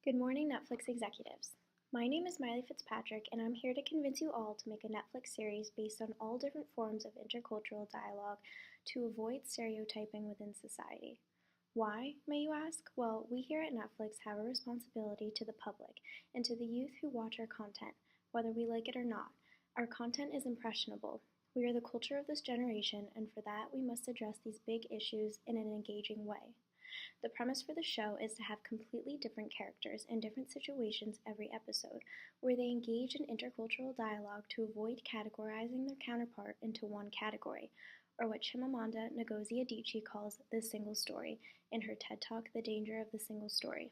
Good morning, Netflix executives. My name is Miley Fitzpatrick, and I'm here to convince you all to make a Netflix series based on all different forms of intercultural dialogue to avoid stereotyping within society. Why, may you ask? Well, we here at Netflix have a responsibility to the public and to the youth who watch our content, whether we like it or not. Our content is impressionable. We are the culture of this generation, and for that, we must address these big issues in an engaging way. The premise for the show is to have completely different characters in different situations every episode, where they engage in intercultural dialogue to avoid categorizing their counterpart into one category, or what Chimamanda Ngozi Adichie calls the single story in her TED Talk, The Danger of the Single Story.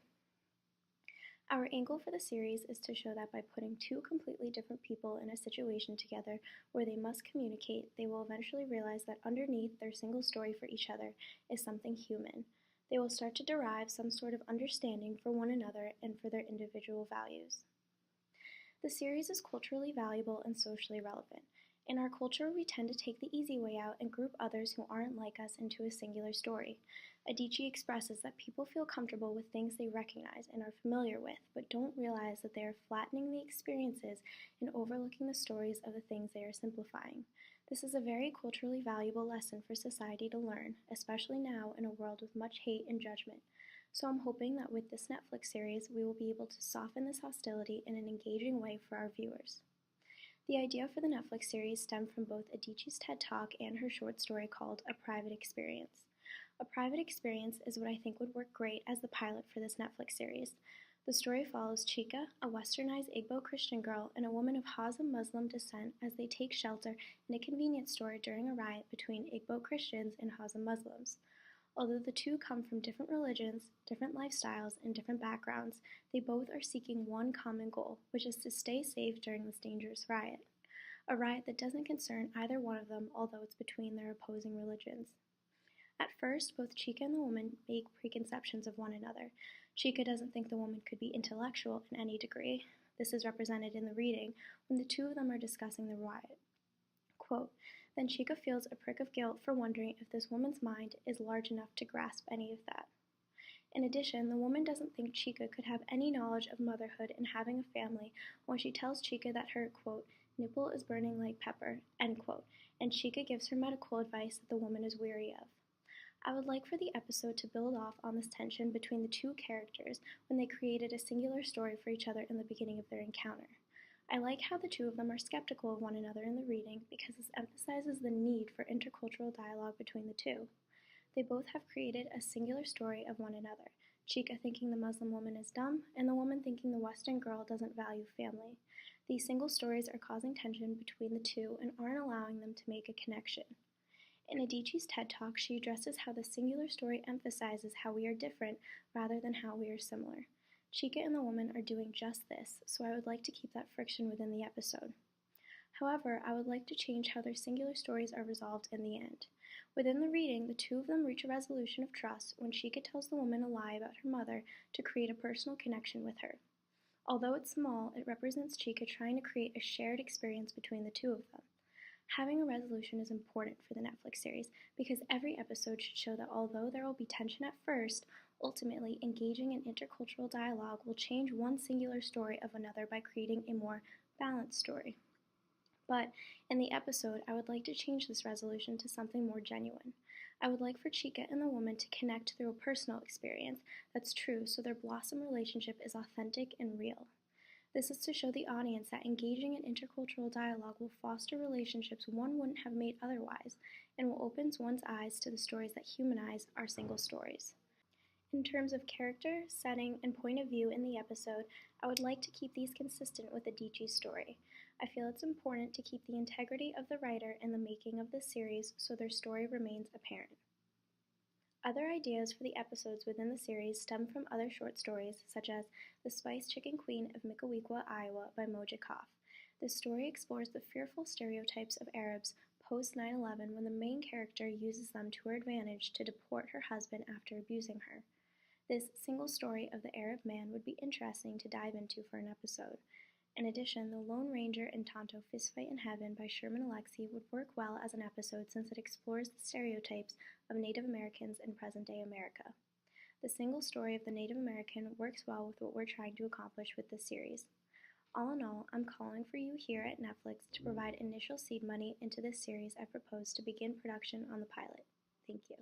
Our angle for the series is to show that by putting two completely different people in a situation together where they must communicate, they will eventually realize that underneath their single story for each other is something human. They will start to derive some sort of understanding for one another and for their individual values. The series is culturally valuable and socially relevant. In our culture, we tend to take the easy way out and group others who aren't like us into a singular story. Adichie expresses that people feel comfortable with things they recognize and are familiar with, but don't realize that they are flattening the experiences and overlooking the stories of the things they are simplifying. This is a very culturally valuable lesson for society to learn, especially now in a world with much hate and judgment. So I'm hoping that with this Netflix series, we will be able to soften this hostility in an engaging way for our viewers. The idea for the Netflix series stemmed from both Adichie's TED Talk and her short story called A Private Experience. A Private Experience is what I think would work great as the pilot for this Netflix series. The story follows Chika, a westernized Igbo Christian girl, and a woman of Haza Muslim descent as they take shelter in a convenience store during a riot between Igbo Christians and Haza Muslims. Although the two come from different religions, different lifestyles, and different backgrounds, they both are seeking one common goal, which is to stay safe during this dangerous riot. A riot that doesn't concern either one of them, although it's between their opposing religions. At first, both Chika and the woman make preconceptions of one another. Chika doesn't think the woman could be intellectual in any degree. This is represented in the reading when the two of them are discussing the riot. Quote, "Then Chika feels a prick of guilt for wondering if this woman's mind is large enough to grasp any of that." In addition, the woman doesn't think Chika could have any knowledge of motherhood and having a family when she tells Chika that her, quote, "nipple is burning like pepper," end quote, and Chika gives her medical advice that the woman is weary of. I would like for the episode to build off on this tension between the two characters when they created a singular story for each other in the beginning of their encounter. I like how the two of them are skeptical of one another in the reading because this emphasizes the need for intercultural dialogue between the two. They both have created a singular story of one another, Chika thinking the Muslim woman is dumb, and the woman thinking the Western girl doesn't value family. These single stories are causing tension between the two and aren't allowing them to make a connection. In Adichie's TED Talk, she addresses how the singular story emphasizes how we are different rather than how we are similar. Chika and the woman are doing just this, so I would like to keep that friction within the episode. However, I would like to change how their singular stories are resolved in the end. Within the reading, the two of them reach a resolution of trust when Chika tells the woman a lie about her mother to create a personal connection with her. Although it's small, it represents Chika trying to create a shared experience between the two of them. Having a resolution is important for the Netflix series because every episode should show that although there will be tension at first, ultimately engaging in intercultural dialogue will change one singular story of another by creating a more balanced story. But in the episode, I would like to change this resolution to something more genuine. I would like for Chika and the woman to connect through a personal experience that's true so their blossom relationship is authentic and real. This is to show the audience that engaging in intercultural dialogue will foster relationships one wouldn't have made otherwise, and will open one's eyes to the stories that humanize our single stories. In terms of character, setting, and point of view in the episode, I would like to keep these consistent with Adichie's story. I feel it's important to keep the integrity of the writer in the making of this series so their story remains apparent. Other ideas for the episodes within the series stem from other short stories, such as The Spiced Chicken Queen of Mikaweequah, Iowa by Moja Koff. This story explores the fearful stereotypes of Arabs post 9/11 when the main character uses them to her advantage to deport her husband after abusing her. This single story of the Arab man would be interesting to dive into for an episode. In addition, The Lone Ranger and Tonto Fistfight in Heaven by Sherman Alexie would work well as an episode since it explores the stereotypes of Native Americans in present-day America. The single story of the Native American works well with what we're trying to accomplish with this series. All in all, I'm calling for you here at Netflix to provide initial seed money into this series I propose to begin production on the pilot. Thank you.